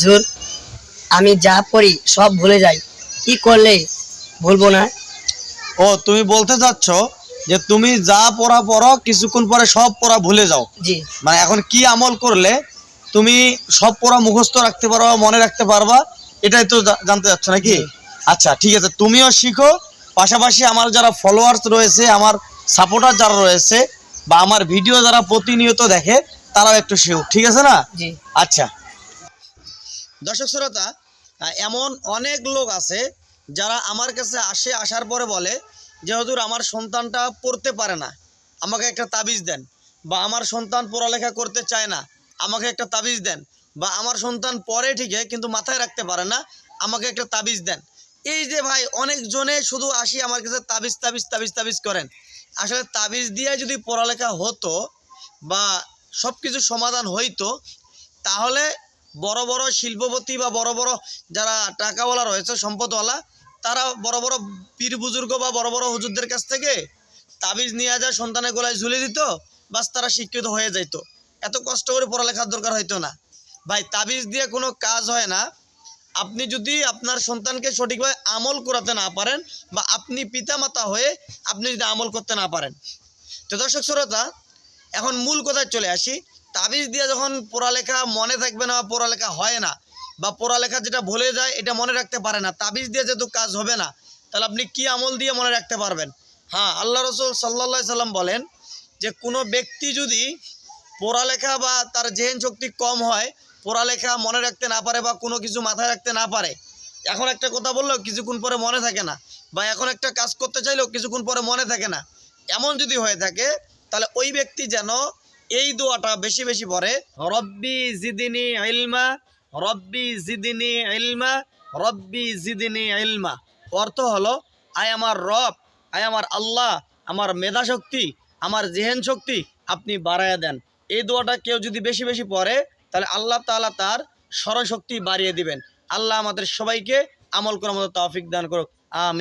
হুজুর আমি যা পড়ি সব ভুলে যাই, কি করলে ভুলবো না? ও তুমি বলতে চাচ্ছ যে তুমি যা পড়া পড়ো কিছুক্ষণ পরে সব পড়া ভুলে যাও। জি মানে এখন কি আমল করলে তুমি সব পড়া মুখস্থ রাখতে পারবা, মনে রাখতে পারবা, এটাই তো জানতে চাচ্ছ নাকি? জি। আচ্ছা ঠিক আছে, তুমিও শিখো, পাশাপাশি আমার যারা ফলোয়ার্স রয়েছে, আমার সাপোর্টার যারা রয়েছে, বা আমার ভিডিও যারা প্রতিনিয়ত দেখে, তারাও একটু শিখুক, ঠিক আছে না? জি আচ্ছা দর্শক শ্রোতা, এমন অনেক লোক আছে যারা আমার কাছে আসার পরে বলে যে হুজুর আমার সন্তানটা পড়তে পারে না, আমাকে একটা তাবিজ দেন, বা আমার সন্তান পড়ালেখা করতে চায় না, আমাকে একটা তাবিজ দেন, বা আমার সন্তান পড়ে ঠিকই কিন্তু মাথায় রাখতে পারে না, আমাকে একটা তাবিজ দেন। এই যে ভাই অনেকজনে শুধু আসি আমার কাছে তাবিজ তাবিজ তাবিজ তাবিজ করেন। আসলে তাবিজ দিয়ে যদি পড়ালেখা হতো বা সব কিছু সমাধান হইতো, তাহলে বড় বড় শিল্পপতি বা বড় বড় যারা টাকাওয়ালা রয়েছে, সম্পদওয়ালা, তারা বড় বড় পীর বুজুর্গ বা বড় বড় হুজুরদের কাছ থেকে তাবিজ নিয়ে যায়, সন্তানের গলায় ঝুলে দিত, বাস তারা শিক্ষিত হয়ে যাইতো, এত কষ্ট করে পড়ালেখার দরকার হইতো না। ভাই তাবিজ দিয়ে কোনো কাজ হয় না। আপনি যদি আপনার সন্তানকে সঠিকভাবে আমল করাতে না পারেন, বা আপনি পিতামাতা হয়ে আপনি যদি আমল করতে না পারেন। তো দর্শক শ্রোতা, এখন মূল কথায় চলে আসি। তাবিজ দিয়ে যখন পড়ালেখা মনে থাকবে না, পড়ালেখা হয় না, বা পড়ালেখা যেটা ভুলে যায় এটা মনে রাখতে পারে না, তাবিজ দিয়ে যেহেতু কাজ হবে না, তাহলে আপনি কি আমল দিয়ে মনে রাখতে পারবেন? হ্যাঁ, আল্লাহ রসুল সাল্লাল্লাহু সাল্লাম বলেন যে কোনো ব্যক্তি যদি পড়ালেখা বা তার জেহেন শক্তি কম হয়, পড়ালেখা মনে রাখতে না পারে, বা কোনো কিছু মাথায় রাখতে না পারে, এখন একটা কথা বললেও কিছুক্ষণ পরে মনে থাকে না, বা এখন একটা কাজ করতে চাইলেও কিছুক্ষণ পরে মনে থাকে না, এমন যদি হয়ে থাকে, তাহলে ওই ব্যক্তি যেন এই দোয়াটা বেশি বেশি পড়ে, রব্বি জিদিনি ইলমা, রব্বি জিদিনি ইলমা, রব্বি জিদিনি ইলমা। অর্থ হলো, আয় আমার রব, আয় আমার আল্লাহ, আমার মেধা শক্তি, আমার জেহেন শক্তি আপনি বাড়াইয়া দেন। এই দোয়াটা কেউ যদি বেশি বেশি পড়ে, তাহলে আল্লাহ তাআলা তার স্মরণশক্তি বাড়িয়ে দিবেন। আল্লাহ আমাদের সবাইকে আমল করার মতো তৌফিক দান করুক, আমিন।